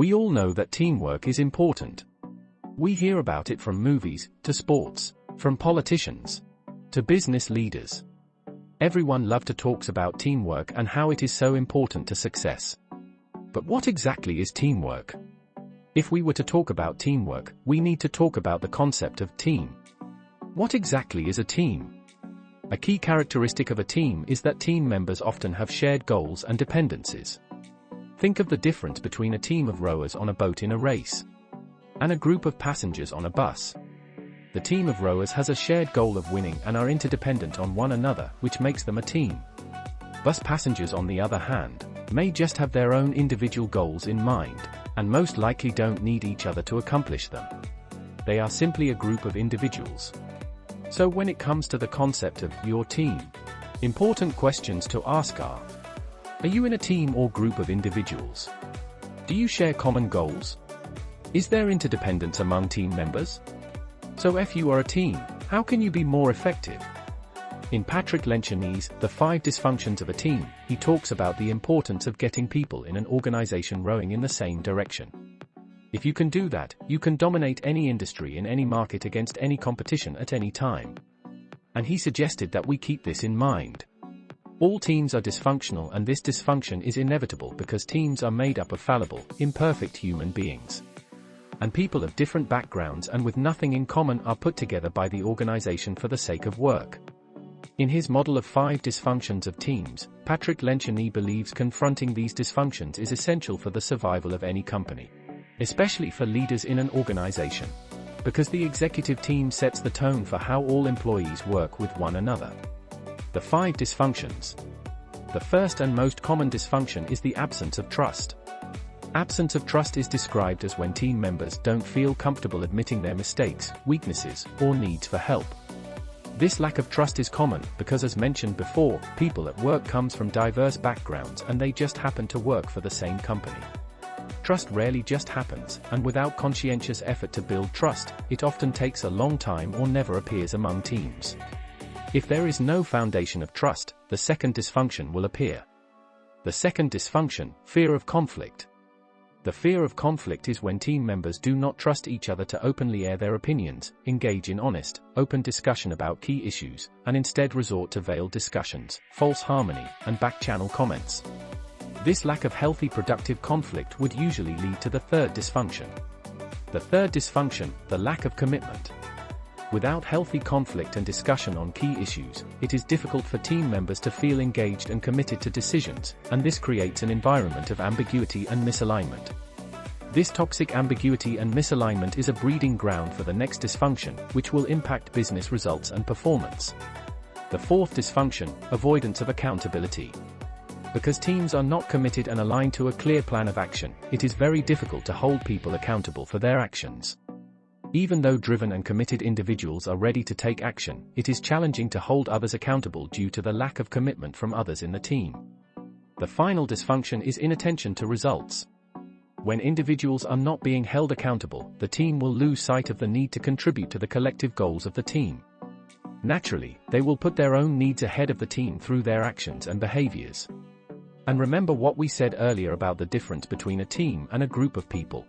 We all know that teamwork is important. We hear about it from movies, to sports, from politicians, to business leaders. Everyone loves to talk about teamwork and how it is so important to success. But what exactly is teamwork? If we were to talk about teamwork, we need to talk about the concept of team. What exactly is a team? A key characteristic of a team is that team members often have shared goals and dependencies. Think of the difference between a team of rowers on a boat in a race and a group of passengers on a bus. The team of rowers has a shared goal of winning and are interdependent on one another, which makes them a team. Bus passengers, on the other hand, may just have their own individual goals in mind, and most likely don't need each other to accomplish them. They are simply a group of individuals. So when it comes to the concept of your team, important questions to ask are you in a team or group of individuals? Do you share common goals? Is there interdependence among team members? So if you are a team, how can you be more effective? In Patrick Lencioni's The 5 Dysfunctions of a Team, he talks about the importance of getting people in an organization rowing in the same direction. If you can do that, you can dominate any industry in any market against any competition at any time. And he suggested that we keep this in mind. All teams are dysfunctional, and this dysfunction is inevitable because teams are made up of fallible, imperfect human beings. And people of different backgrounds and with nothing in common are put together by the organization for the sake of work. In his model of 5 dysfunctions of teams, Patrick Lencioni believes confronting these dysfunctions is essential for the survival of any company, especially for leaders in an organization, because the executive team sets the tone for how all employees work with one another. The 5 dysfunctions. The first and most common dysfunction is the absence of trust. Absence of trust is described as when team members don't feel comfortable admitting their mistakes, weaknesses, or needs for help. This lack of trust is common because, as mentioned before, people at work comes from diverse backgrounds and they just happen to work for the same company. Trust rarely just happens, and without conscientious effort to build trust, it often takes a long time or never appears among teams. If there is no foundation of trust, the second dysfunction will appear. The second dysfunction, fear of conflict. The fear of conflict is when team members do not trust each other to openly air their opinions, engage in honest, open discussion about key issues, and instead resort to veiled discussions, false harmony, and back-channel comments. This lack of healthy productive conflict would usually lead to the third dysfunction. The third dysfunction, the lack of commitment. Without healthy conflict and discussion on key issues, it is difficult for team members to feel engaged and committed to decisions, and this creates an environment of ambiguity and misalignment. This toxic ambiguity and misalignment is a breeding ground for the next dysfunction, which will impact business results and performance. The fourth dysfunction, avoidance of accountability. Because teams are not committed and aligned to a clear plan of action, it is very difficult to hold people accountable for their actions. Even though driven and committed individuals are ready to take action, it is challenging to hold others accountable due to the lack of commitment from others in the team. The final dysfunction is inattention to results. When individuals are not being held accountable, the team will lose sight of the need to contribute to the collective goals of the team. Naturally, they will put their own needs ahead of the team through their actions and behaviors. And remember what we said earlier about the difference between a team and a group of people.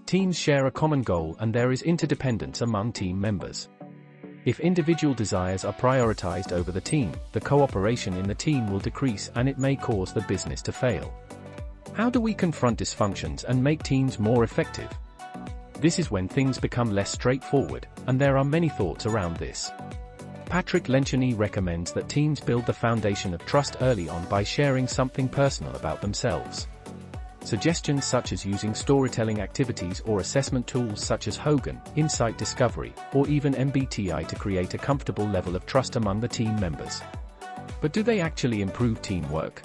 Teams share a common goal and there is interdependence among team members. If individual desires are prioritized over the team, the cooperation in the team will decrease and it may cause the business to fail. How do we confront dysfunctions and make teams more effective? This is when things become less straightforward, and there are many thoughts around this. Patrick Lencioni recommends that teams build the foundation of trust early on by sharing something personal about themselves. Suggestions such as using storytelling activities or assessment tools such as Hogan, Insight Discovery, or even MBTI to create a comfortable level of trust among the team members. But do they actually improve teamwork?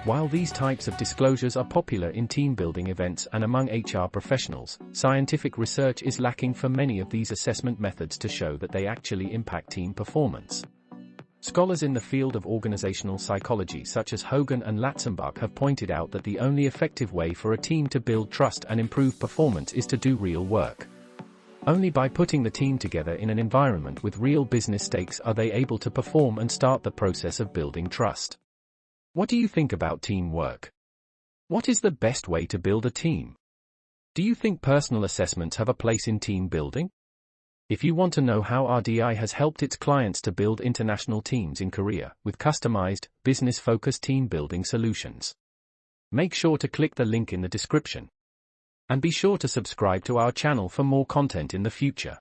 While these types of disclosures are popular in team-building events and among HR professionals, scientific research is lacking for many of these assessment methods to show that they actually impact team performance. Scholars in the field of organizational psychology such as Hogan and Latzenbach have pointed out that the only effective way for a team to build trust and improve performance is to do real work. Only by putting the team together in an environment with real business stakes are they able to perform and start the process of building trust. What do you think about teamwork? What is the best way to build a team? Do you think personal assessments have a place in team building? If you want to know how RDI has helped its clients to build international teams in Korea with customized, business-focused team building solutions, make sure to click the link in the description. And be sure to subscribe to our channel for more content in the future.